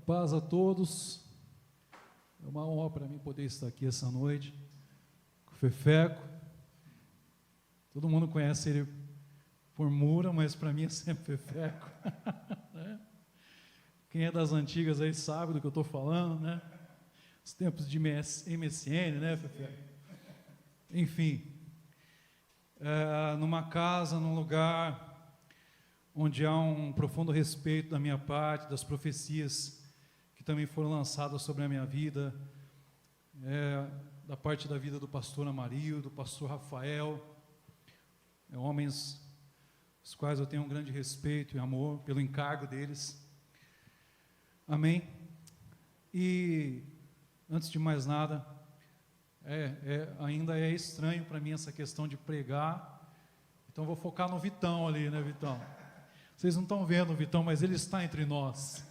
paz a todos. É uma honra para mim poder estar aqui essa noite com o Fefeco. Todo mundo conhece ele por Mura, mas para mim é sempre Fefeco. Né? Quem é das antigas aí sabe do que eu estou falando, né? Os tempos de MSN, né, Fefeco? Enfim, numa casa, num lugar onde há um profundo respeito da minha parte, das profecias que também foram lançadas sobre a minha vida, da parte da vida do pastor Amarildo, do pastor Rafael, homens os quais eu tenho um grande respeito e amor pelo encargo deles. Amém? E, antes de mais nada, ainda é estranho para mim essa questão de pregar, então vou focar no Vitão ali, né, Vitão? Vocês não estão vendo o Vitão, mas ele está entre nós.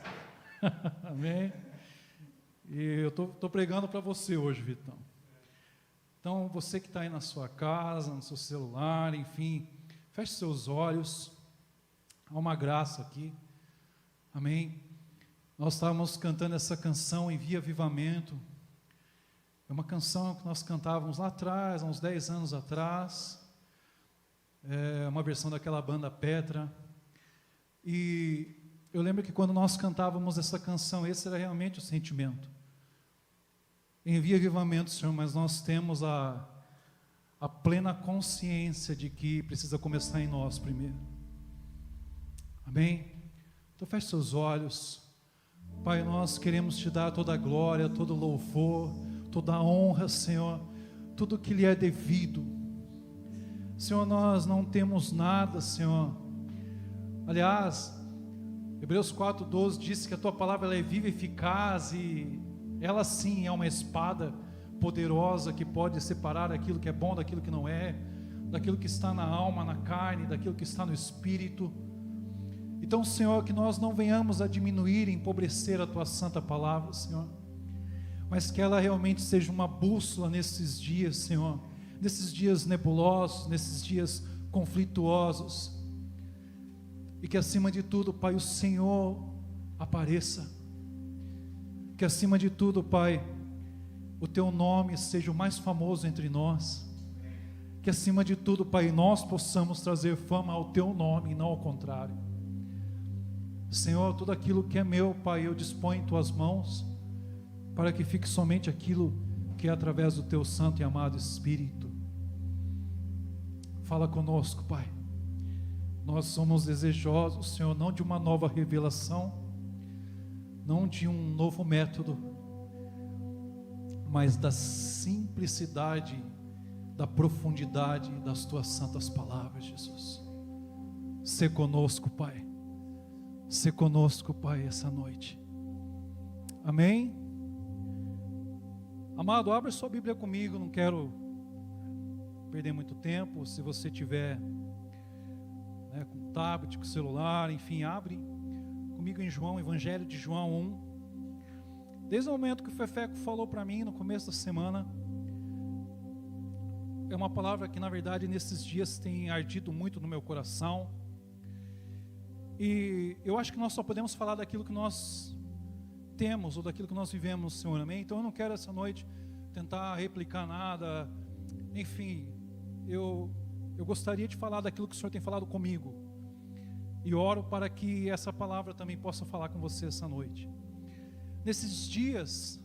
Amém? E eu estou pregando para você hoje, Vitão. Então, você que está aí na sua casa, no seu celular, enfim, feche seus olhos. Há uma graça aqui. Amém? Nós estávamos cantando essa canção, Envia Avivamento. É uma canção que nós cantávamos lá atrás, há uns 10 anos atrás. É uma versão daquela banda Petra. E eu lembro que quando nós cantávamos essa canção, esse era realmente o sentimento. Envia avivamento, Senhor, mas nós temos a plena consciência de que precisa começar em nós primeiro. Amém? Então feche seus olhos. Pai, nós queremos te dar toda a glória, todo o louvor, toda a honra, Senhor, tudo que lhe é devido. Senhor, nós não temos nada, Senhor. Aliás, Hebreus 4:12 diz que a tua palavra ela é viva e eficaz, e ela sim é uma espada poderosa que pode separar aquilo que é bom daquilo que não é, daquilo que está na alma, na carne, daquilo que está no espírito. Então, Senhor, que nós não venhamos a diminuir, empobrecer a tua santa palavra, Senhor, mas que ela realmente seja uma bússola nesses dias, Senhor, nesses dias nebulosos, nesses dias conflituosos. E que acima de tudo, Pai, o Senhor apareça. Que acima de tudo, Pai, o Teu nome seja o mais famoso entre nós. Que acima de tudo, Pai, nós possamos trazer fama ao Teu nome e não ao contrário. Senhor, tudo aquilo que é meu, Pai, eu disponho em Tuas mãos, para que fique somente aquilo que é através do Teu santo e amado Espírito. Fala conosco, Pai. Nós somos desejosos, Senhor, não de uma nova revelação, não de um novo método, mas da simplicidade, da profundidade das Tuas santas palavras, Jesus. Sê conosco, Pai. Sê conosco, Pai, essa noite. Amém? Amado, abra sua Bíblia comigo, não quero perder muito tempo. Se você tiver com tablet, com celular, enfim, abre comigo em João, Evangelho de João 1. Desde o momento que o Fefeco falou para mim no começo da semana, é uma palavra que na verdade nesses dias tem ardido muito no meu coração, e eu acho que nós só podemos falar daquilo que nós temos, ou daquilo que nós vivemos, Senhor, amém? Então eu não quero essa noite tentar replicar nada, enfim, eu gostaria de falar daquilo que o Senhor tem falado comigo, e oro para que essa palavra também possa falar com você essa noite. Nesses dias,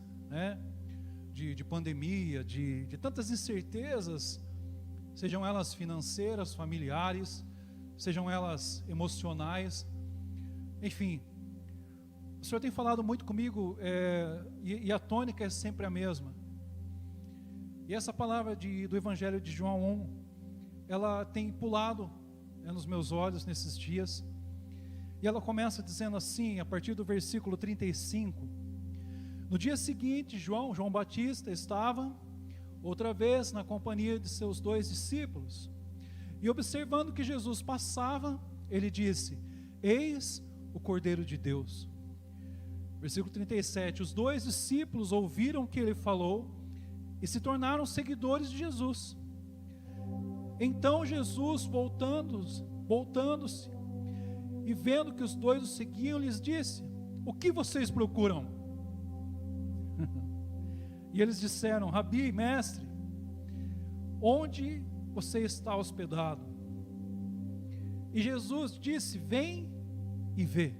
de pandemia, de tantas incertezas, sejam elas financeiras, familiares, sejam elas emocionais, enfim, o Senhor tem falado muito comigo, e a tônica é sempre a mesma. E essa palavra do Evangelho de João 1, ela tem pulado nos meus olhos nesses dias, e ela começa dizendo assim, a partir do versículo 35, no dia seguinte, João Batista estava outra vez na companhia de seus 2 discípulos, e observando que Jesus passava, ele disse: eis o Cordeiro de Deus. Versículo 37, os 2 discípulos ouviram o que ele falou, e se tornaram seguidores de Jesus. Então Jesus, voltando-se, e vendo que os 2 o seguiam, lhes disse: o que vocês procuram? E eles disseram: Rabi, mestre, onde você está hospedado? E Jesus disse: vem e vê.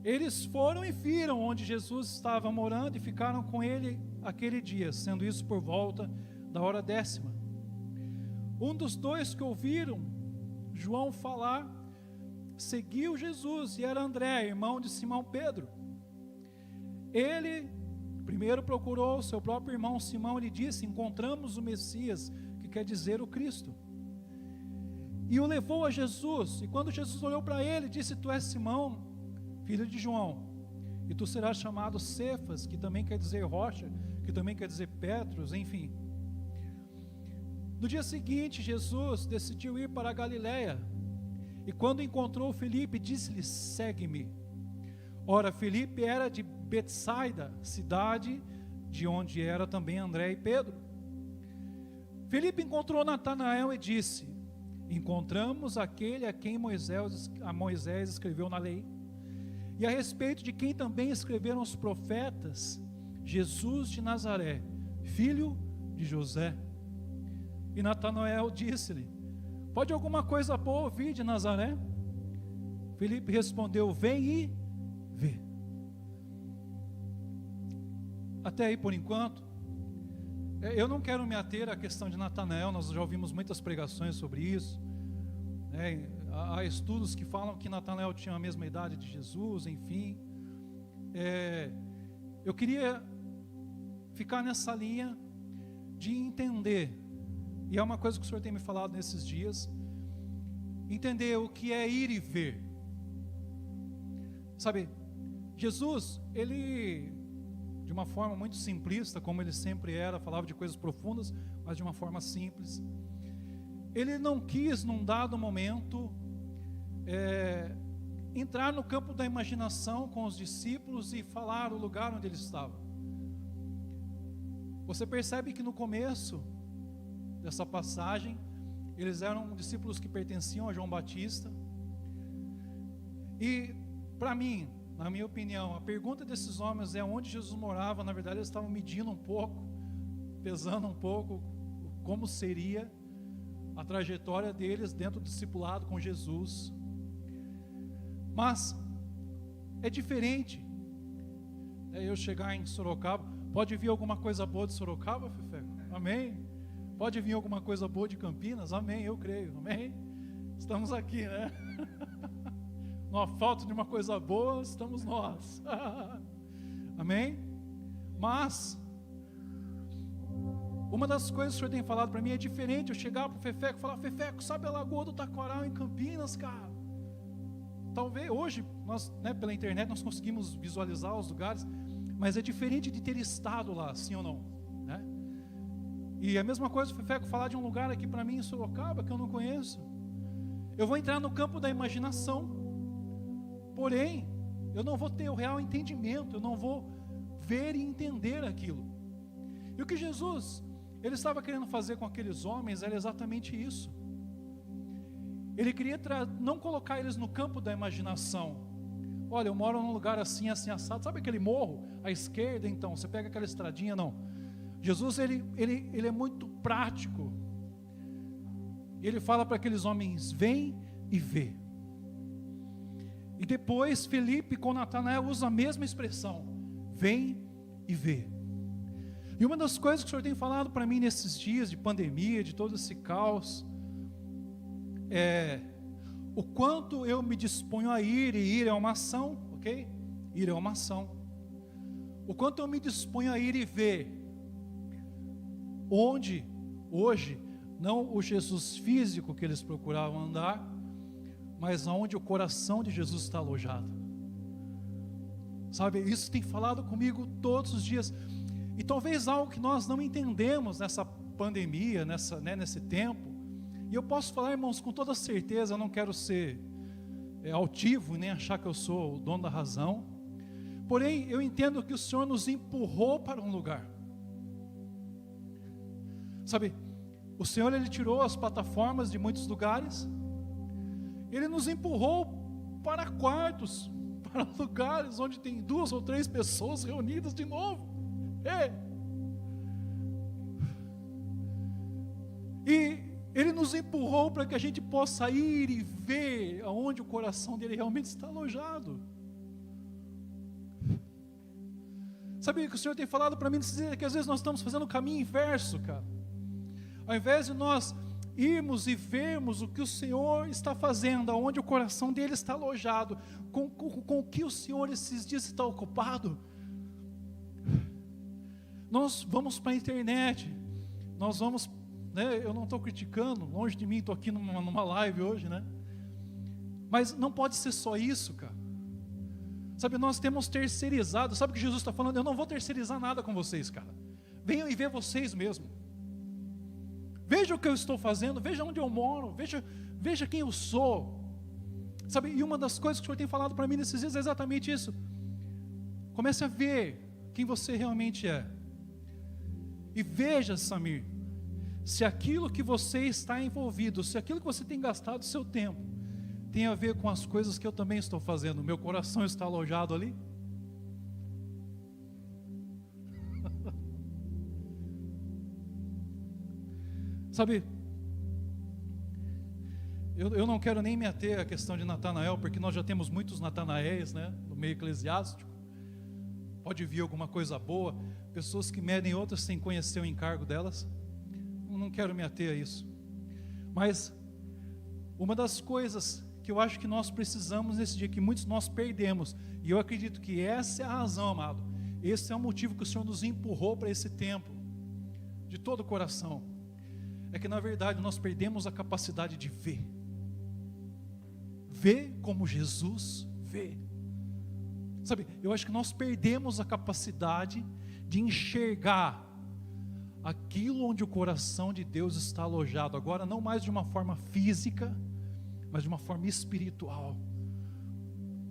Eles foram e viram onde Jesus estava morando e ficaram com ele aquele dia, sendo isso por volta da hora 10ª. Um dos dois que ouviram João falar seguiu Jesus, e era André, irmão de Simão Pedro. Ele primeiro procurou seu próprio irmão Simão e lhe disse: encontramos o Messias, que quer dizer o Cristo. E o levou a Jesus, e quando Jesus olhou para ele, disse: tu és Simão, filho de João, e tu serás chamado Cefas, que também quer dizer rocha, que também quer dizer Petros, enfim. No dia seguinte, Jesus decidiu ir para a Galileia, e quando encontrou Filipe, disse-lhe: segue-me. Ora, Filipe era de Betsaida, cidade de onde era também André e Pedro. Filipe encontrou Natanael e disse: encontramos aquele a quem Moisés escreveu na lei, e a respeito de quem também escreveram os profetas, Jesus de Nazaré, filho de José. E Natanael disse-lhe: pode alguma coisa boa vir de Nazaré? Filipe respondeu: vem e vê. Até aí por enquanto. Eu não quero me ater à questão de Natanael, nós já ouvimos muitas pregações sobre isso. Há estudos que falam que Natanael tinha a mesma idade de Jesus, enfim. Eu queria ficar nessa linha de entender, e é uma coisa que o Senhor tem me falado nesses dias, entender o que é ir e ver. Sabe, Jesus, ele, de uma forma muito simplista, como ele sempre era, falava de coisas profundas, mas de uma forma simples. Ele não quis, num dado momento, entrar no campo da imaginação com os discípulos e falar o lugar onde ele estava. Você percebe que no começo dessa passagem, eles eram discípulos que pertenciam a João Batista. E, para mim, na minha opinião, a pergunta desses homens é onde Jesus morava. Na verdade, eles estavam medindo um pouco, pesando um pouco, como seria a trajetória deles dentro do discipulado com Jesus. Mas é diferente eu chegar em Sorocaba. Pode vir alguma coisa boa de Sorocaba, Fefeco? Amém? Pode vir alguma coisa boa de Campinas? Amém, eu creio, amém? Estamos aqui, né? Na falta de uma coisa boa, estamos nós. Amém? Mas uma das coisas que o Senhor tem falado para mim é diferente. Eu chegar para o Fefeco e falar: Fefeco, sabe a Lagoa do Taquaral em Campinas, cara? Talvez hoje, nós, pela internet, nós conseguimos visualizar os lugares, mas é diferente de ter estado lá, sim ou não? Né? E a mesma coisa o Fefeco falar de um lugar aqui para mim em Sorocaba, que eu não conheço. Eu vou entrar no campo da imaginação, porém, eu não vou ter o real entendimento, eu não vou ver e entender aquilo. E o que Jesus, ele estava querendo fazer com aqueles homens era exatamente isso. Ele queria não colocar eles no campo da imaginação. Olha, eu moro num lugar assim, assim, assado. Sabe aquele morro à esquerda? Então, você pega aquela estradinha, não. Jesus, ele é muito prático. Ele fala para aqueles homens: vem e vê. E depois Filipe com Natanael usa a mesma expressão: vem e vê. E uma das coisas que o Senhor tem falado para mim nesses dias de pandemia, de todo esse caos, é o quanto eu me disponho a ir, e ir é uma ação, ok? Ir é uma ação. O quanto eu me disponho a ir e ver onde, hoje, não o Jesus físico que eles procuravam andar, mas aonde o coração de Jesus está alojado. Sabe, isso tem falado comigo todos os dias. E talvez algo que nós não entendemos nessa pandemia, nesse tempo. E eu posso falar, irmãos, com toda certeza, eu não quero ser altivo, nem achar que eu sou o dono da razão. Porém, eu entendo que o Senhor nos empurrou para um lugar. Sabe, o Senhor, Ele tirou as plataformas de muitos lugares. Ele nos empurrou para quartos, para lugares onde tem 2 ou 3 pessoas reunidas de novo. E Ele nos empurrou para que a gente possa ir e ver aonde o coração dele realmente está alojado. Sabe o que o Senhor tem falado para mim? Dizer que às vezes nós estamos fazendo o caminho inverso, cara. Ao invés de nós irmos e vermos o que o Senhor está fazendo, aonde o coração dele está alojado, com o que o Senhor esses dias está ocupado, nós vamos para a internet, nós vamos, né, eu não estou criticando, longe de mim, estou aqui numa live hoje, né? Mas não pode ser só isso, cara. Sabe, nós temos terceirizado. Sabe o que Jesus está falando? Eu não vou terceirizar nada com vocês, cara. Venham e ver vocês mesmo. Veja o que eu estou fazendo, veja onde eu moro, veja quem eu sou. Sabe, e uma das coisas que o Senhor tem falado para mim nesses dias é exatamente isso. Comece a ver quem você realmente é. E veja, Samir, se aquilo que você está envolvido, se aquilo que você tem gastado seu tempo, tem a ver com as coisas que eu também estou fazendo. Meu coração está alojado ali. Sabe, eu não quero nem me ater à questão de Natanael, porque nós já temos muitos Natanaéis, né, no meio eclesiástico. Pode vir alguma coisa boa, pessoas que medem outras sem conhecer o encargo delas. Eu não quero me ater a isso. Mas uma das coisas que eu acho que nós precisamos nesse dia, que muitos nós perdemos, e eu acredito que essa é a razão, amado, esse é o motivo que o Senhor nos empurrou para esse tempo, de todo o coração, é que na verdade nós perdemos a capacidade de ver como Jesus vê. Sabe, eu acho que nós perdemos a capacidade de enxergar aquilo onde o coração de Deus está alojado, agora não mais de uma forma física, mas de uma forma espiritual,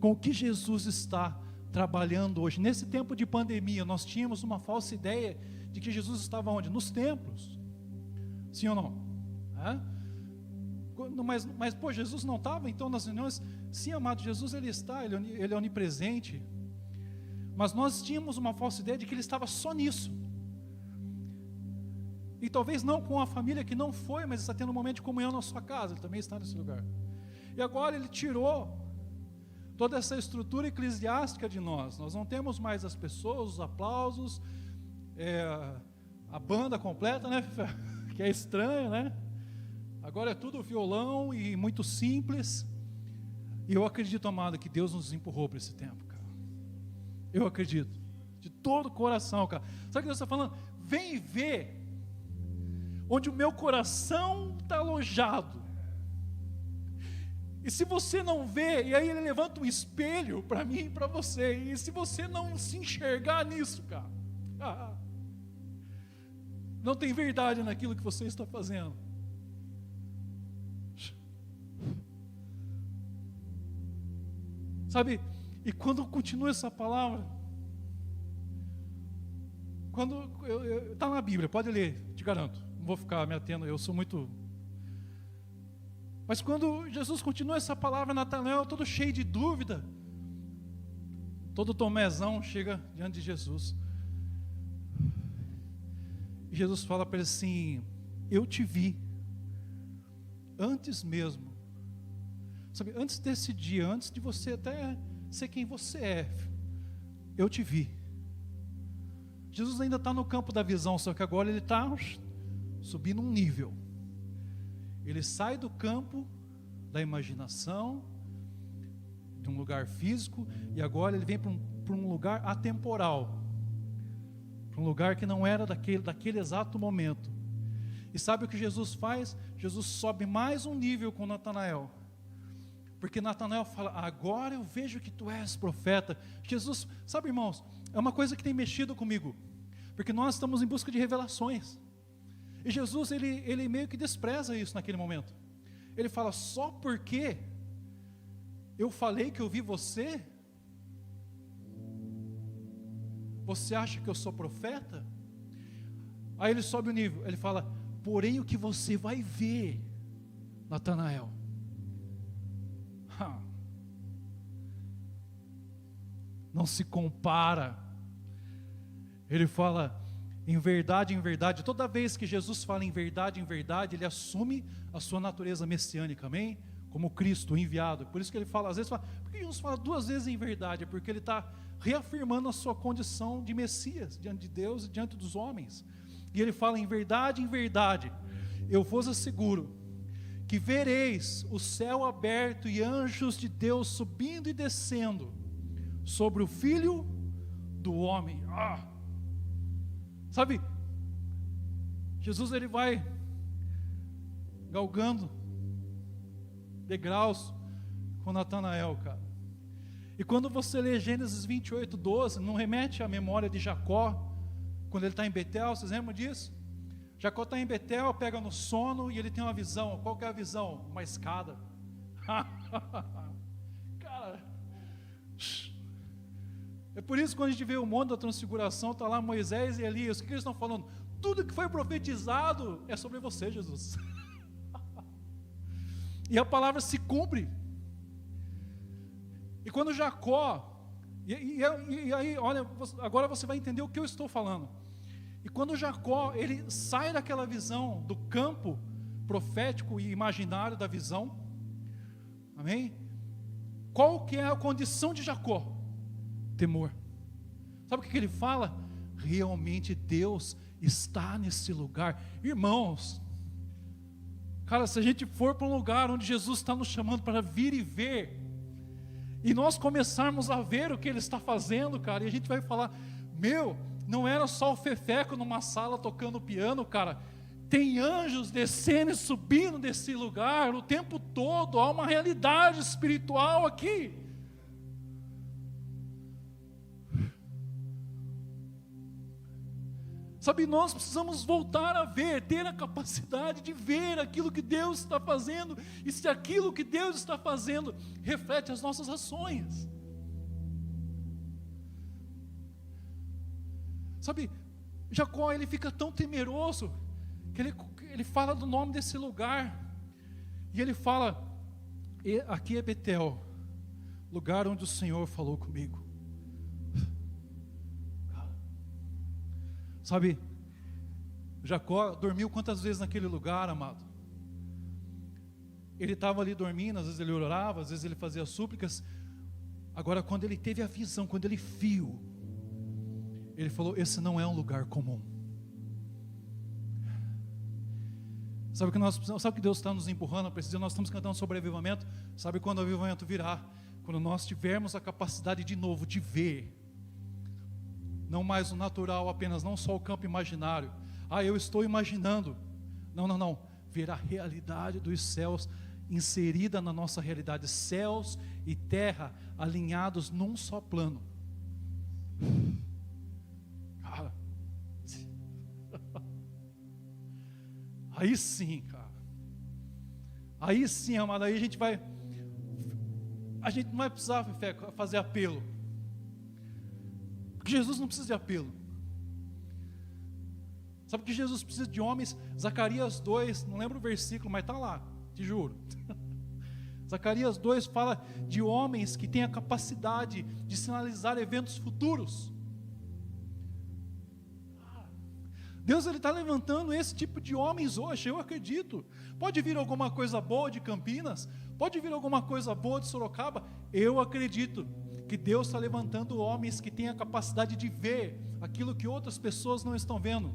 com o que Jesus está trabalhando hoje. Nesse tempo de pandemia, nós tínhamos uma falsa ideia de que Jesus estava onde? Nos templos, sim ou não? Mas pô, Jesus não estava então nas reuniões? Sim, amado, Jesus ele está, ele é onipresente, mas nós tínhamos uma falsa ideia de que ele estava só nisso, e talvez não com a família que não foi, mas está tendo um momento de comunhão na sua casa, ele também está nesse lugar. E agora ele tirou toda essa estrutura eclesiástica de nós. Nós não temos mais as pessoas, os aplausos, a banda completa, né? Que é estranho, né? Agora é tudo violão e muito simples. E eu acredito, amado, que Deus nos empurrou para esse tempo, cara. Eu acredito, de todo o coração, cara. Sabe o que Deus está falando? Vem ver onde o meu coração está alojado. E se você não vê, e aí ele levanta um espelho para mim e para você, e se você não se enxergar nisso, cara, não tem verdade naquilo que você está fazendo. Sabe, e quando continua essa palavra, quando está na Bíblia, pode ler, te garanto, não vou ficar me atendo, eu sou muito... Mas quando Jesus continua essa palavra, Natanael todo cheio de dúvida, todo Tomézão chega diante de Jesus, e Jesus fala para ele assim: eu te vi, antes mesmo, sabe, antes desse dia, antes de você até ser quem você é, eu te vi. Jesus ainda está no campo da visão, só que agora ele está subindo um nível. Ele sai do campo da imaginação, de um lugar físico, e agora ele vem para um lugar atemporal, para um lugar que não era daquele exato momento. E sabe o que Jesus faz? Jesus sobe mais um nível com Natanael, porque Natanael fala: agora eu vejo que tu és profeta. Jesus, sabe, irmãos, é uma coisa que tem mexido comigo, porque nós estamos em busca de revelações. E Jesus, ele meio que despreza isso naquele momento. Ele fala: só porque eu falei que eu vi você, você acha que eu sou profeta? Aí ele sobe o nível, ele fala: porém o que você vai ver, Natanael. não se compara. Ele fala, em verdade, toda vez que Jesus fala em verdade, ele assume a sua natureza messiânica, amém? Como Cristo, o enviado. Por isso que ele fala, às vezes fala, por que Jesus fala 2 vezes em verdade? É porque ele está reafirmando a sua condição de Messias, diante de Deus e diante dos homens. E ele fala, em verdade, eu vos asseguro, que vereis o céu aberto e anjos de Deus subindo e descendo sobre o Filho do Homem. Sabe, Jesus ele vai galgando degraus com Natanael, cara. E quando você lê Gênesis 28:12, não remete à memória de Jacó, quando ele está em Betel, vocês lembram disso? Jacó está em Betel, pega no sono e ele tem uma visão. Qual que é a visão? Uma escada. Cara, é por isso que quando a gente vê o Monte da Transfiguração, está lá Moisés e Elias, o que eles estão falando? Tudo que foi profetizado é sobre você, Jesus. E a palavra se cumpre. E quando Jacó, e aí, olha, agora você vai entender o que eu estou falando. E quando Jacó, ele sai daquela visão, do campo profético e imaginário da visão, amém? Qual que é a condição de Jacó? Temor. Sabe o que ele fala? Realmente Deus está nesse lugar. Irmãos, cara, se a gente for para um lugar onde Jesus está nos chamando para vir e ver, e nós começarmos a ver o que Ele está fazendo, cara, e a gente vai falar, não era só o Fefeco numa sala tocando piano, cara, tem anjos descendo e subindo desse lugar o tempo todo, há uma realidade espiritual aqui. Sabe, nós precisamos voltar a ver, ter a capacidade de ver aquilo que Deus está fazendo, e se aquilo que Deus está fazendo reflete as nossas ações. Sabe, Jacó, ele fica tão temeroso, que ele fala do nome desse lugar, e ele fala, aqui é Betel, lugar onde o Senhor falou comigo. Sabe, Jacó dormiu quantas vezes naquele lugar, amado? Ele estava ali dormindo, às vezes ele orava, às vezes ele fazia súplicas. Agora, quando ele teve a visão, quando ele viu, ele falou, esse não é um lugar comum. Sabe que nós precisamos, sabe que Deus está nos empurrando, nós estamos cantando sobre avivamento. Sabe quando o avivamento virá? Quando nós tivermos a capacidade de novo de ver, não mais o natural apenas, não só o campo imaginário. Eu estou imaginando. Não. Ver a realidade dos céus inserida na nossa realidade. Céus e terra alinhados num só plano. Cara. Aí sim, cara. Aí sim, amado. Aí a gente não vai precisar fazer apelo. Porque Jesus não precisa de apelo. Sabe que Jesus precisa de homens? Zacarias 2, não lembro o versículo, mas está lá, te juro. Zacarias 2 fala de homens que têm a capacidade de sinalizar eventos futuros. Deus está levantando esse tipo de homens hoje, eu acredito. Pode vir alguma coisa boa de Campinas, pode vir alguma coisa boa de Sorocaba, eu acredito que Deus está levantando homens que têm a capacidade de ver aquilo que outras pessoas não estão vendo,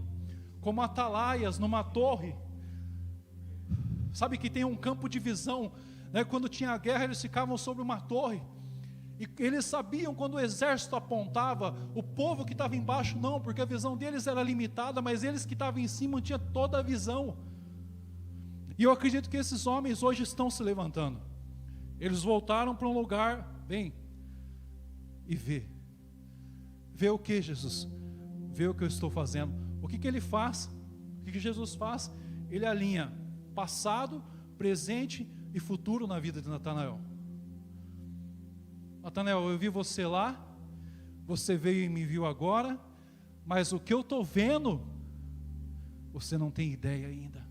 como atalaias numa torre, sabe, que tem um campo de visão, né? Quando tinha guerra eles ficavam sobre uma torre, e eles sabiam quando o exército apontava, o povo que estava embaixo não, porque a visão deles era limitada, mas eles que estavam em cima tinham toda a visão. E eu acredito que esses homens hoje estão se levantando, eles voltaram para um lugar, e vê o que, Jesus? Vê o que eu estou fazendo. O que ele faz? O que Jesus faz? Ele alinha passado, presente e futuro na vida de Natanael. Natanael, eu vi você lá, você veio e me viu agora, mas o que eu estou vendo, você não tem ideia ainda.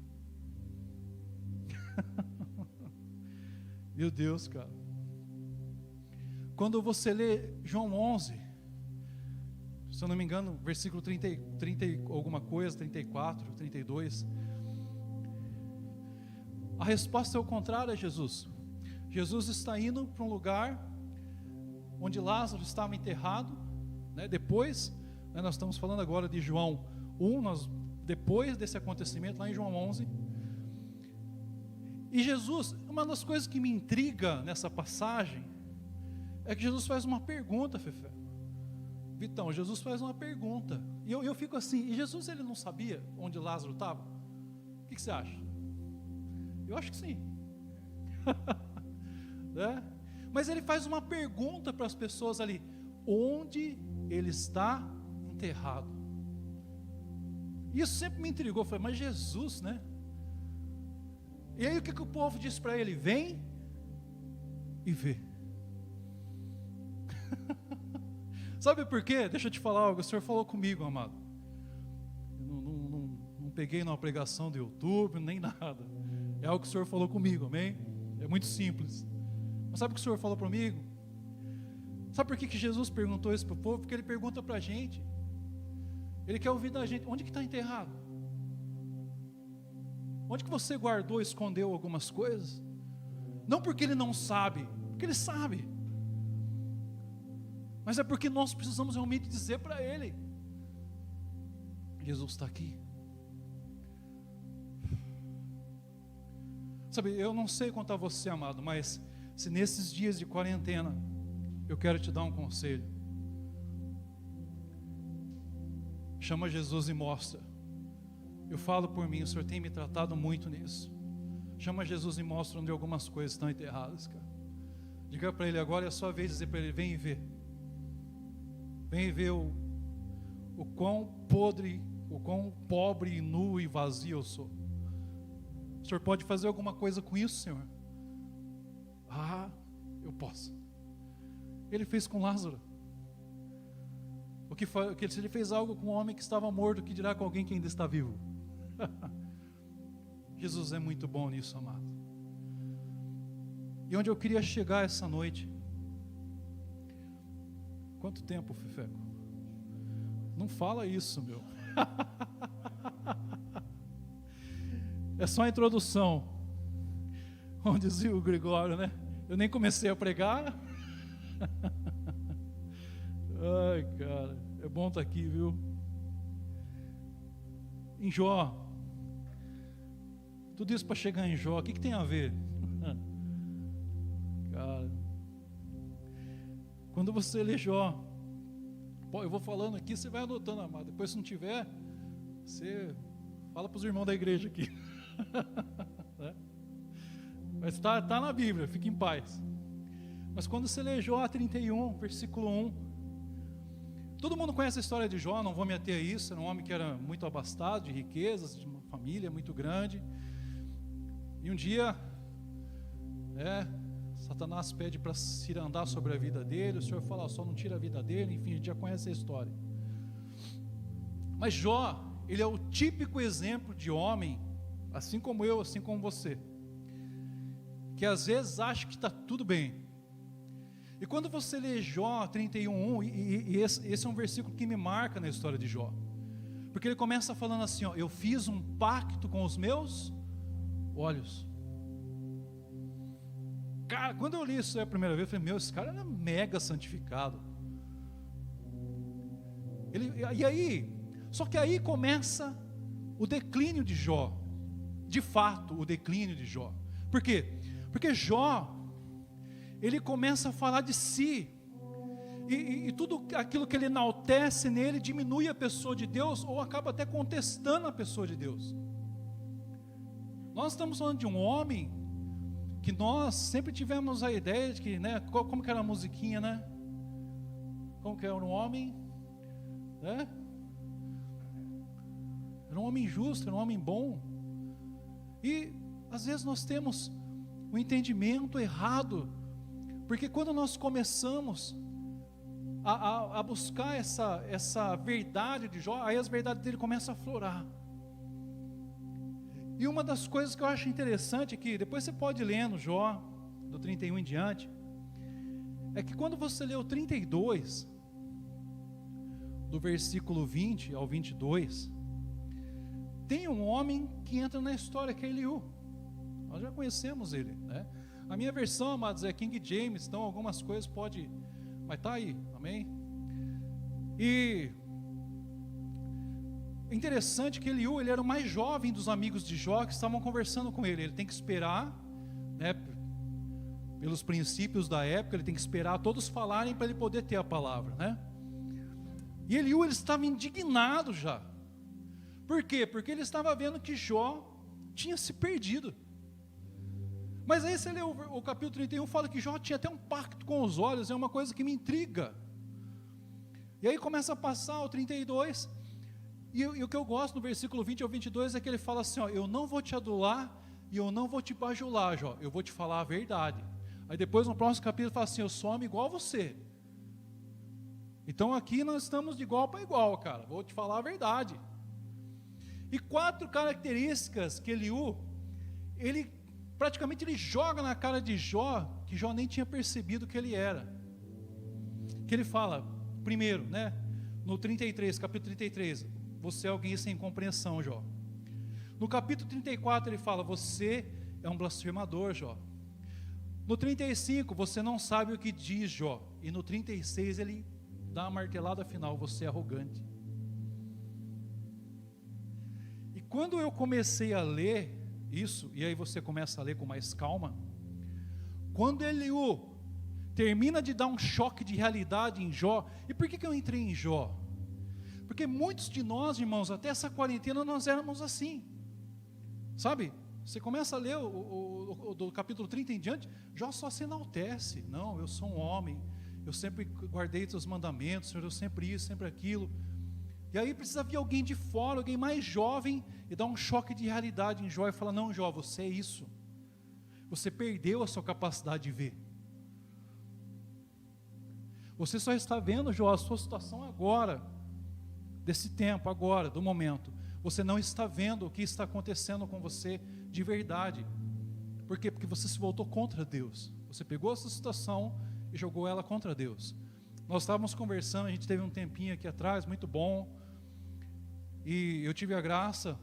Meu Deus, cara. Quando você lê João 11, se eu não me engano, versículo 30 alguma coisa, 34, 32, a resposta é o contrário a Jesus. Jesus está indo para um lugar onde Lázaro estava enterrado, né? Depois, né, nós estamos falando agora de João 1, depois desse acontecimento, lá em João 11, e Jesus, uma das coisas que me intriga nessa passagem, é que Jesus faz uma pergunta, Fefé. Vitão, Jesus faz uma pergunta, e eu fico assim, e Jesus ele não sabia onde Lázaro estava? O que você acha? Eu acho que sim. Né? Mas ele faz uma pergunta para as pessoas ali: onde ele está enterrado? Isso sempre me intrigou. Eu falei, mas Jesus, né? E aí o que o povo disse para ele? Vem e vê. Sabe por quê? Deixa eu te falar algo. O Senhor falou comigo, amado. Eu não peguei numa pregação do YouTube, nem nada. É algo que o Senhor falou comigo, amém? É muito simples. Mas sabe o que o Senhor falou comigo? Sabe por que Jesus perguntou isso para o povo? Porque Ele pergunta para a gente. Ele quer ouvir da gente. Onde que está enterrado? Onde que você guardou, escondeu algumas coisas? Não porque Ele não sabe, porque Ele sabe. Mas é porque nós precisamos realmente dizer para Ele: Jesus está aqui. Sabe, eu não sei quanto a você, amado, mas se nesses dias de quarentena, eu quero te dar um conselho. Chama Jesus e mostra. Eu falo por mim, o Senhor tem me tratado muito nisso. Chama Jesus e mostra onde algumas coisas estão enterradas, cara. Diga para Ele agora, é a sua vez de dizer para Ele: vem e vê. Vem e vê o quão podre, o quão pobre, nu e vazio eu sou. O Senhor pode fazer alguma coisa com isso, Senhor? Ah, eu posso. Ele fez com Lázaro. Se Ele fez algo com um homem que estava morto, que dirá com alguém que ainda está vivo? Jesus é muito bom nisso, amado. E onde eu queria chegar essa noite? Quanto tempo, Fefeco? Não fala isso, meu. É só a introdução. Como dizia o Gregório, né? Eu nem comecei a pregar. Ai, cara, é bom estar aqui, viu? Em Jó, tudo isso para chegar em Jó, o que tem a ver? Cara, quando você lê Jó, eu vou falando aqui, você vai anotando, amado. Depois, se não tiver, você fala para os irmãos da igreja aqui. Né? Mas está na Bíblia, fique em paz. Mas quando você lê Jó 31, versículo 1, todo mundo conhece a história de Jó, não vou me ater a isso. Era um homem que era muito abastado de riquezas, de uma família muito grande. E um dia, Satanás pede para se andar sobre a vida dele. O Senhor fala, só não tira a vida dele. Enfim, a gente já conhece a história. Mas Jó, ele é o típico exemplo de homem, assim como eu, assim como você, que às vezes acha que está tudo bem. E quando você lê Jó 31:1, e esse é um versículo que me marca na história de Jó, porque ele começa falando assim, ó: eu fiz um pacto com os meus olhos. Cara, quando eu li isso a primeira vez, eu falei, meu, esse cara era mega santificado. Só que aí começa o declínio de Jó. De fato, o declínio de Jó. Por quê? Porque Jó, ele começa a falar de si, e tudo aquilo que ele enaltece nele diminui a pessoa de Deus, ou acaba até contestando a pessoa de Deus. Nós estamos falando de um homem que nós sempre tivemos a ideia de que, né, como que era a musiquinha, né? Como que era um homem, né? Era um homem justo, era um homem bom. E às vezes nós temos um entendimento errado, porque quando nós começamos a buscar essa verdade de Jó, aí as verdades dele começam a aflorar. E uma das coisas que eu acho interessante é que, depois você pode ler no Jó, do 31 em diante, é que quando você lê o 32, do versículo 20 ao 22, tem um homem que entra na história, que é Eliú. Nós já conhecemos ele, né? A minha versão, amados, é King James, então algumas coisas pode, mas está aí, amém? E interessante que Eliú, ele era o mais jovem dos amigos de Jó que estavam conversando com ele. Ele tem que esperar, né, pelos princípios da época, ele tem que esperar todos falarem para ele poder ter a palavra, né? E Eliú, ele estava indignado já. Por quê? Porque ele estava vendo que Jó tinha se perdido. Mas aí você lê o capítulo 31, fala que Jó tinha até um pacto com os olhos, é uma coisa que me intriga. E aí começa a passar o 32, e o que eu gosto no versículo 20 ao 22 é que ele fala assim, ó, eu não vou te adular e eu não vou te bajular, Jó, eu vou te falar a verdade. Aí depois no próximo capítulo ele fala assim, eu sou homem igual a você. Então aqui nós estamos de igual para igual, cara, vou te falar a verdade. E 4 características que Eliú, ele praticamente ele joga na cara de Jó, que Jó nem tinha percebido que ele era. Que ele fala, primeiro, né, no 33, capítulo 33, você é alguém sem compreensão, Jó. No capítulo 34 ele fala, você é um blasfemador, Jó. No 35, você não sabe o que diz, Jó. E no 36 ele dá uma martelada final, você é arrogante. E quando eu comecei a ler isso, e aí você começa a ler com mais calma, quando Eliú termina de dar um choque de realidade em Jó, e por que eu entrei em Jó? Porque muitos de nós, irmãos, até essa quarentena nós éramos assim, sabe? Você começa a ler do capítulo 30 em diante, Jó só se enaltece, não, eu sou um homem, eu sempre guardei os mandamentos, Senhor, eu sempre isso, sempre aquilo. E aí precisa vir alguém de fora, alguém mais jovem, e dar um choque de realidade em Jó, e falar, não, Jó, você é isso, você perdeu a sua capacidade de ver, você só está vendo, Jó, a sua situação agora, desse tempo, agora, do momento, você não está vendo o que está acontecendo com você de verdade. Por quê? Porque você se voltou contra Deus, você pegou essa situação e jogou ela contra Deus. Nós estávamos conversando, a gente teve um tempinho aqui atrás, muito bom, e eu tive a graça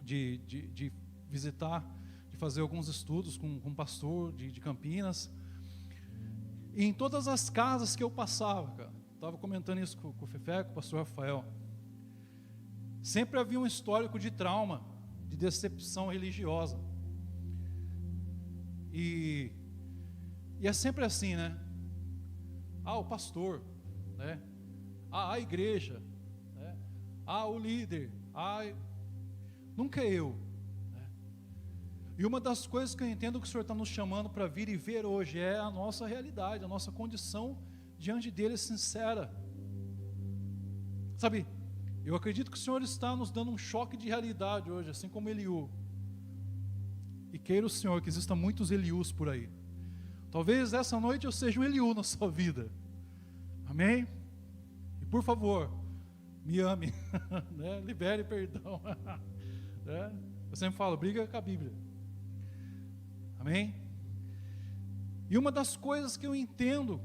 de visitar, de fazer alguns estudos com um pastor de Campinas, e em todas as casas que eu passava, cara, estava comentando isso com o Fefé, com o pastor Rafael, sempre havia um histórico de trauma, de decepção religiosa, e é sempre assim, né? O pastor, né? A igreja, né? O líder, nunca é eu, né? E uma das coisas que eu entendo que o Senhor está nos chamando para vir e ver hoje é a nossa realidade, a nossa condição diante dele sincera, sabe? Eu acredito que o Senhor está nos dando um choque de realidade hoje, assim como Eliú, e queira o Senhor que existam muitos Eliús por aí. Talvez essa noite eu seja um Eliú na sua vida, amém? E por favor, me ame, né? Libere perdão, né? Eu sempre falo, briga com a Bíblia, amém? E uma das coisas que eu entendo,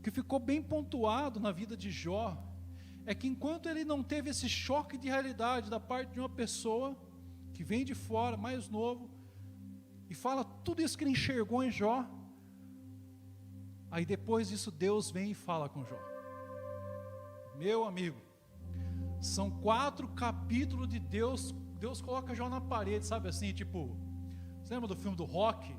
que ficou bem pontuado na vida de Jó, é que enquanto ele não teve esse choque de realidade da parte de uma pessoa, que vem de fora, mais novo, e fala tudo isso que ele enxergou em Jó, aí depois disso Deus vem e fala com Jó. Meu amigo, são 4 capítulos de Deus coloca Jó na parede, sabe assim, tipo, você lembra do filme do Rock?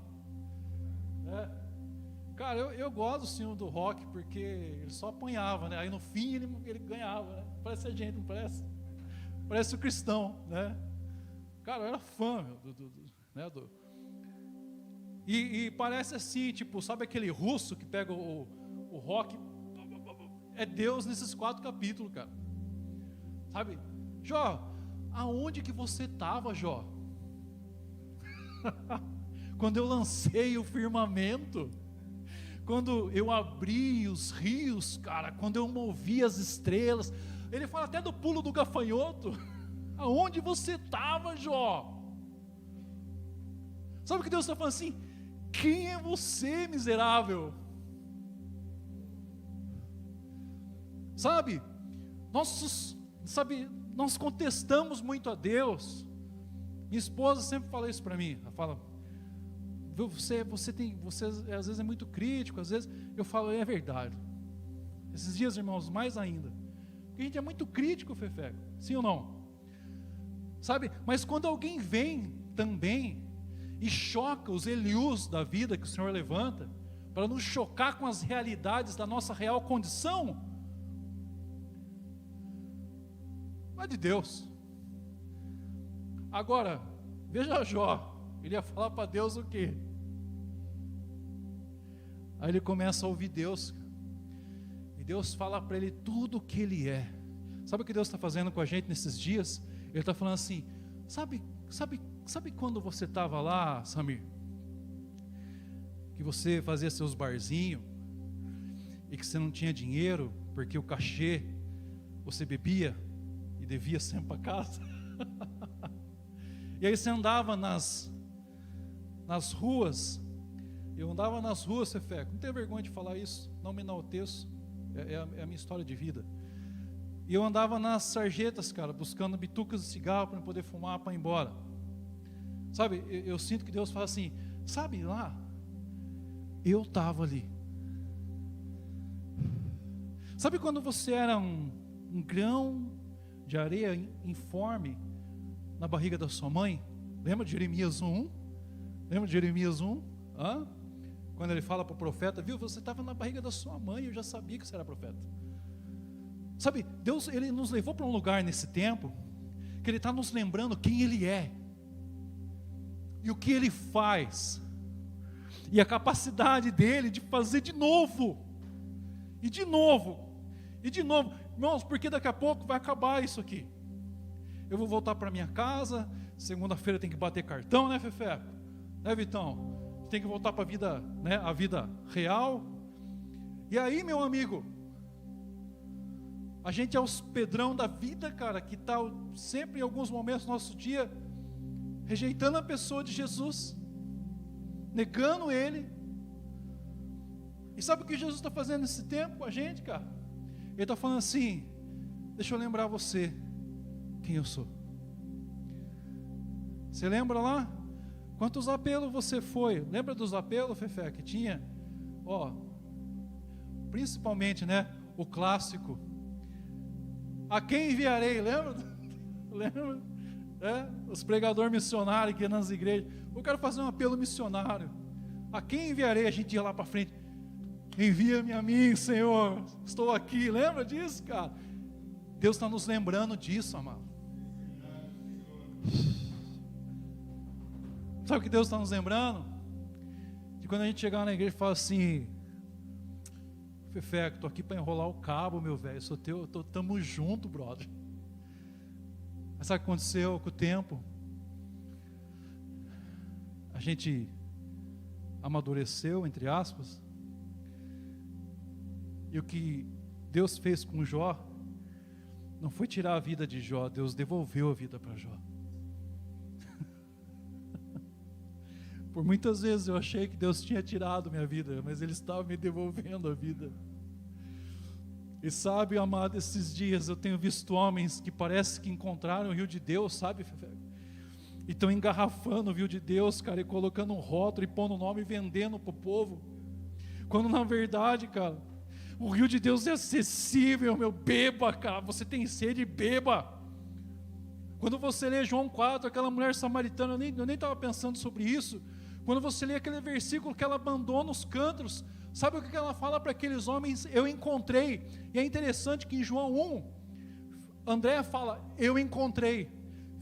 Cara, eu gosto do filme do Rock, porque ele só apanhava, né? Aí no fim ele ganhava, né? Parece a gente, não parece? Parece o cristão, né? Cara, eu era fã, né? E parece assim, tipo, sabe aquele russo que pega o Rock? É Deus nesses 4 capítulos, cara. Sabe? Jó, aonde que você estava, Jó? Quando eu lancei o firmamento, quando eu abri os rios, cara, quando eu movi as estrelas, ele fala até do pulo do gafanhoto. Aonde você estava, Jó? Sabe o que Deus está falando assim? Quem é você, miserável? Sabe, nós contestamos muito a Deus. Minha esposa sempre fala isso para mim. Ela fala, você às vezes é muito crítico, às vezes eu falo, é verdade. Esses dias, irmãos, mais ainda. Porque a gente é muito crítico, Fefeco, sim ou não? Sabe, mas quando alguém vem também e choca os Eliús da vida que o Senhor levanta, para nos chocar com as realidades da nossa real condição, não é de Deus. Agora, veja Jó, ele ia falar para Deus o quê? Aí ele começa a ouvir Deus, e Deus fala para ele tudo o que ele é. Sabe o que Deus está fazendo com a gente nesses dias? Ele está falando assim, sabe quando você estava lá, Samir, que você fazia seus barzinhos, e que você não tinha dinheiro, porque o cachê, você bebia, e devia sempre para casa, e aí você andava nas ruas, eu andava nas ruas, Fefeco, não tenho vergonha de falar isso, não me enalteço, é a minha história de vida, e eu andava nas sarjetas, cara, buscando bitucas de cigarro para poder fumar, para ir embora, sabe, eu sinto que Deus fala assim, sabe lá, eu estava ali, sabe quando você era um grão de areia informe na barriga da sua mãe? Lembra de Jeremias 1? Lembra de Jeremias 1? Quando ele fala para o profeta, viu, você estava na barriga da sua mãe, eu já sabia que você era profeta. Sabe, Deus, Ele nos levou para um lugar nesse tempo, que Ele está nos lembrando quem Ele é, e o que Ele faz, e a capacidade dEle de fazer de novo, e de novo, e de novo, irmãos, porque daqui a pouco vai acabar isso aqui, eu vou voltar para minha casa, segunda-feira tem que bater cartão, né, Fefeco? Né, Vitão? Tem que voltar para a vida, né, a vida real, e aí, meu amigo, a gente é os pedrão da vida, cara, que está sempre em alguns momentos do nosso dia, rejeitando a pessoa de Jesus, negando Ele, e sabe o que Jesus está fazendo nesse tempo com a gente, cara? Ele está falando assim, deixa eu lembrar você, quem eu sou. Você lembra lá? Quantos apelos você foi? Lembra dos apelos, Fefé, que tinha? Principalmente, né, o clássico, a quem enviarei, lembra? Lembra? Os pregadores missionários que iam nas igrejas, eu quero fazer um apelo missionário, a quem enviarei? A gente ia lá para frente, envia-me a mim, Senhor, estou aqui, lembra disso, cara? Deus está nos lembrando disso, amado. Sabe o que Deus está nos lembrando? De quando a gente chegar na igreja e fala assim, Fefé, estou aqui para enrolar o cabo, meu velho, sou teu, estamos juntos, brother. Mas sabe o que aconteceu com o tempo? A gente amadureceu, entre aspas, e o que Deus fez com Jó, não foi tirar a vida de Jó, Deus devolveu a vida para Jó. Por muitas vezes eu achei que Deus tinha tirado minha vida, mas Ele estava me devolvendo a vida. E sabe, amado, esses dias eu tenho visto homens que parece que encontraram o rio de Deus, sabe, e estão engarrafando o rio de Deus, cara, e colocando um rótulo e pondo o nome e vendendo para o povo, quando na verdade, cara, o rio de Deus é acessível, meu, beba, cara, você tem sede, beba. Quando você lê João 4, aquela mulher samaritana, eu nem estava pensando sobre isso, quando você lê aquele versículo que ela abandona os cântaros, sabe o que ela fala para aqueles homens? Eu encontrei. E é interessante que em João 1, André fala, eu encontrei.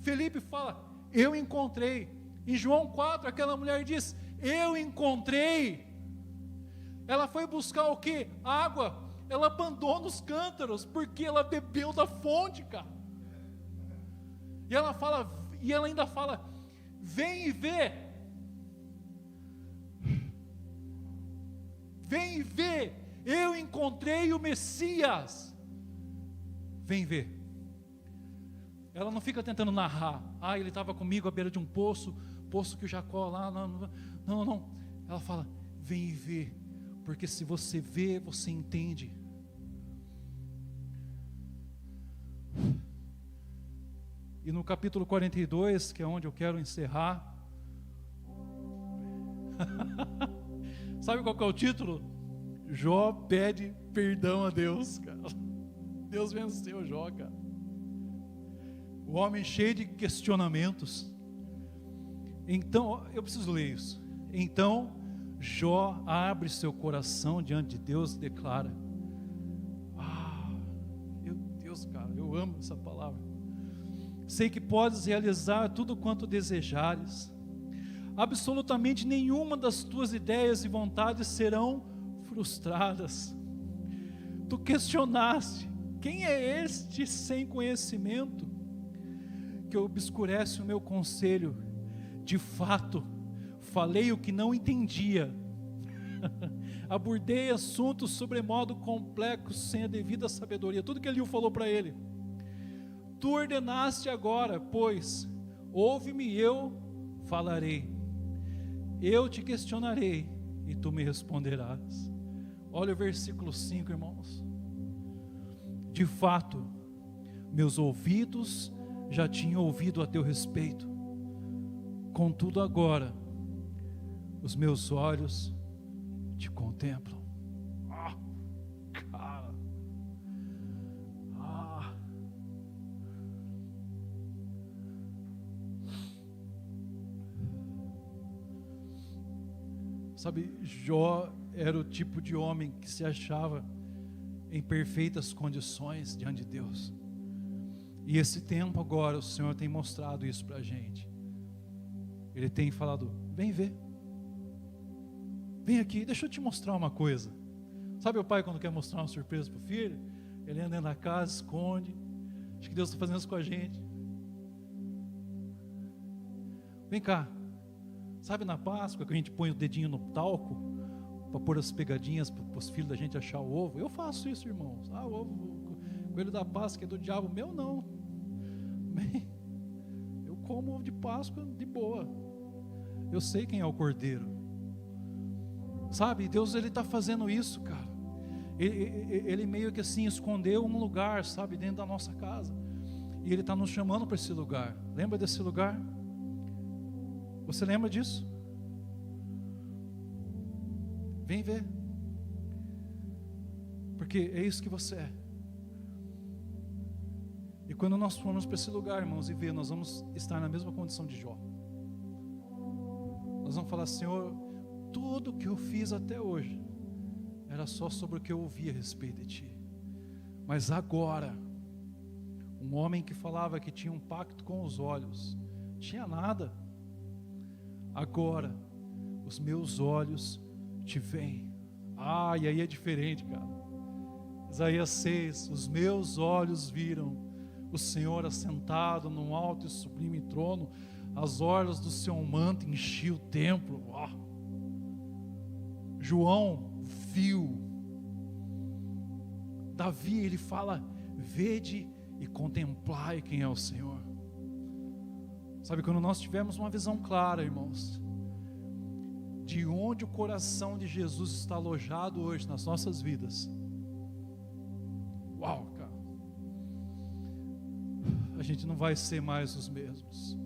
Felipe fala, eu encontrei. Em João 4, aquela mulher diz, eu encontrei. Ela foi buscar o que? Água. Ela abandona os cântaros, porque ela bebeu da fonte, cara. E ela fala, e ela ainda fala, vem e vê. Vem e vê, eu encontrei o Messias. Vem ver. Ela não fica tentando narrar, ele estava comigo à beira de um poço que o Jacó lá, não. Ela fala: vem e vê, porque se você vê, você entende. E no capítulo 42, que é onde eu quero encerrar, sabe qual que é o título? Jó pede perdão a Deus, cara. Deus venceu Jó, cara. O homem cheio de questionamentos. Então, eu preciso ler isso. Então, Jó abre seu coração diante de Deus e declara: meu Deus, cara, eu amo essa palavra. Sei que podes realizar tudo quanto desejares. Absolutamente nenhuma das tuas ideias e vontades serão frustradas. Tu questionaste: quem é este sem conhecimento que obscurece o meu conselho? De fato, falei o que não entendia. Abordei assuntos sobremodo complexos sem a devida sabedoria. Tudo que Eliú falou para ele. Tu ordenaste agora, pois, ouve-me e eu falarei. Eu te questionarei e tu me responderás. Olha o versículo 5, irmãos. De fato, meus ouvidos já tinham ouvido a teu respeito. Contudo agora, os meus olhos te contemplam. Cara. Sabe, Jó era o tipo de homem que se achava em perfeitas condições diante de Deus. E esse tempo agora, o Senhor tem mostrado isso para a gente. Ele tem falado: vem ver. Vem aqui, deixa eu te mostrar uma coisa. Sabe o pai quando quer mostrar uma surpresa para o filho? Ele anda dentro da casa, esconde. Acho que Deus está fazendo isso com a gente. Vem cá. Sabe na Páscoa que a gente põe o dedinho no talco para pôr as pegadinhas para os filhos da gente achar o ovo? Eu faço isso, irmãos. O ovo, o coelho da Páscoa é do diabo. Meu não. Eu como ovo de Páscoa de boa. Eu sei quem é o cordeiro. Sabe, Deus, Ele está fazendo isso, cara. Ele meio que assim escondeu um lugar, sabe, dentro da nossa casa. E Ele está nos chamando para esse lugar. Lembra desse lugar? Você lembra disso? Vem ver. Porque é isso que você é. E quando nós formos para esse lugar, irmãos, e ver, nós vamos estar na mesma condição de Jó. Nós vamos falar: Senhor, tudo que eu fiz até hoje era só sobre o que eu ouvi a respeito de Ti. Mas agora, um homem que falava que tinha um pacto com os olhos, tinha nada. Agora, os meus olhos te veem. E aí é diferente, cara. Isaías 6, os meus olhos viram o Senhor assentado num alto e sublime trono, as orlas do seu manto enchiam o templo. João viu. Davi, ele fala: vede e contemplai quem é o Senhor. Sabe, quando nós tivermos uma visão clara, irmãos, de onde o coração de Jesus está alojado hoje nas nossas vidas, uau, cara, a gente não vai ser mais os mesmos.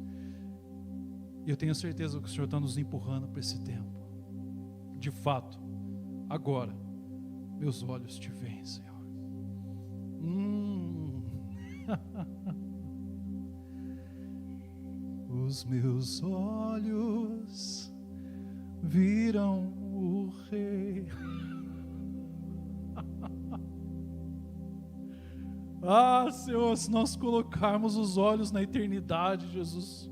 E eu tenho certeza que o Senhor está nos empurrando para esse tempo. De fato, agora, meus olhos te veem, Senhor. Os meus olhos viram o Rei. Senhor, se nós colocarmos os olhos na eternidade, Jesus.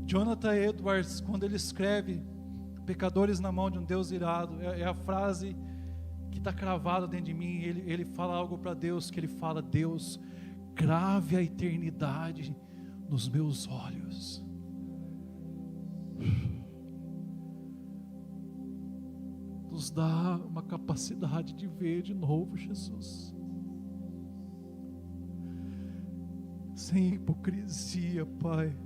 Jonathan Edwards, quando ele escreve Pecadores na mão de um Deus irado, é a frase que está cravada dentro de mim. Ele fala algo para Deus, que ele fala: Deus, grave a eternidade nos meus olhos. Nos dá uma capacidade de ver de novo, Jesus. sem hipocrisia, Pai.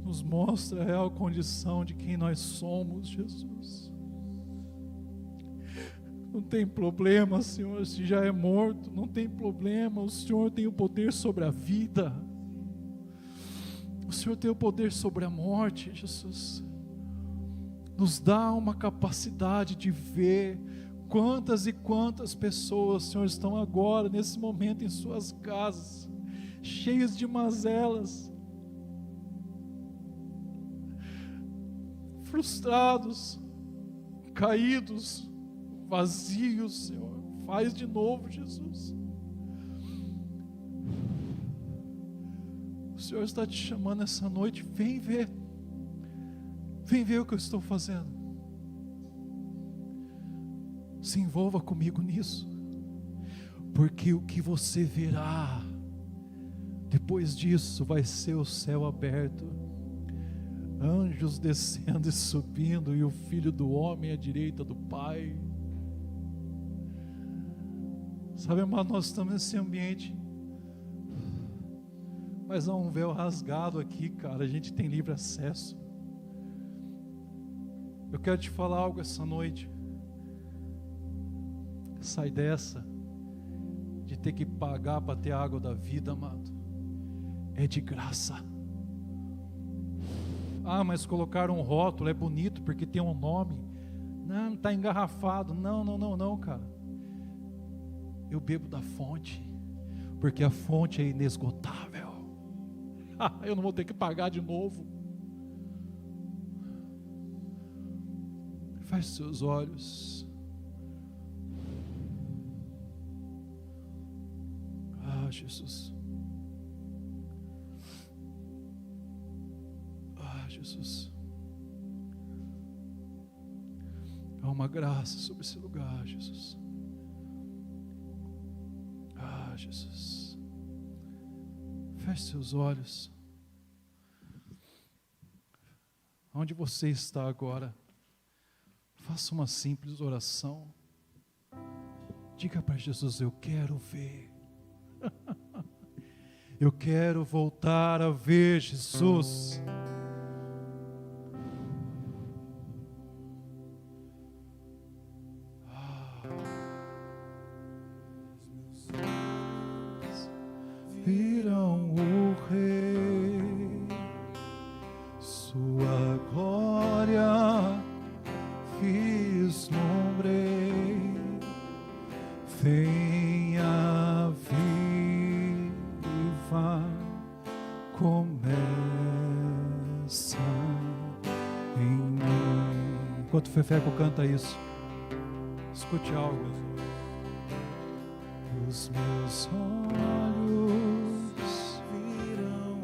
Nos mostra a real condição de quem nós somos, Jesus. Não tem problema, Senhor, se já é morto, não tem problema, o Senhor tem o poder sobre a vida, o Senhor tem o poder sobre a morte, Jesus. Nos dá uma capacidade de ver quantas e quantas pessoas, Senhor, estão agora, nesse momento, em suas casas, cheias de mazelas, frustrados, caídos, vazios, Senhor. Faz de novo, Jesus. O Senhor está te chamando essa noite. Vem ver o que eu estou fazendo. Se envolva comigo nisso, porque o que você verá depois disso vai ser o céu aberto, anjos descendo e subindo, e o Filho do Homem à direita do Pai. Sabe, amado, nós estamos nesse ambiente, mas há um véu rasgado aqui, cara. A gente tem livre acesso. Eu quero te falar algo essa noite. Sai dessa de ter que pagar para ter a água da vida, amado. É de graça. Ah, mas colocaram um rótulo, é bonito porque tem um nome. Não, está engarrafado. Não, cara. Eu bebo da fonte, porque a fonte é inesgotável. Eu não vou ter que pagar de novo. Feche seus olhos. Jesus. Jesus. Há uma graça sobre esse lugar, Jesus. Jesus. Feche seus olhos. Onde você está agora, faça uma simples oração. Diga para Jesus: eu quero ver. Eu quero voltar a ver, Jesus. Viram o Rei, sua glória vislumbrei. Venha viva, começa em mim. Enquanto o Fefeco canta isso, escute algo. Os meus olhos viram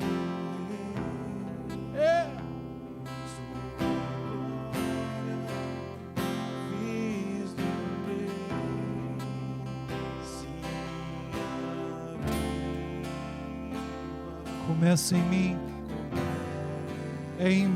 começa em mim, é em mim.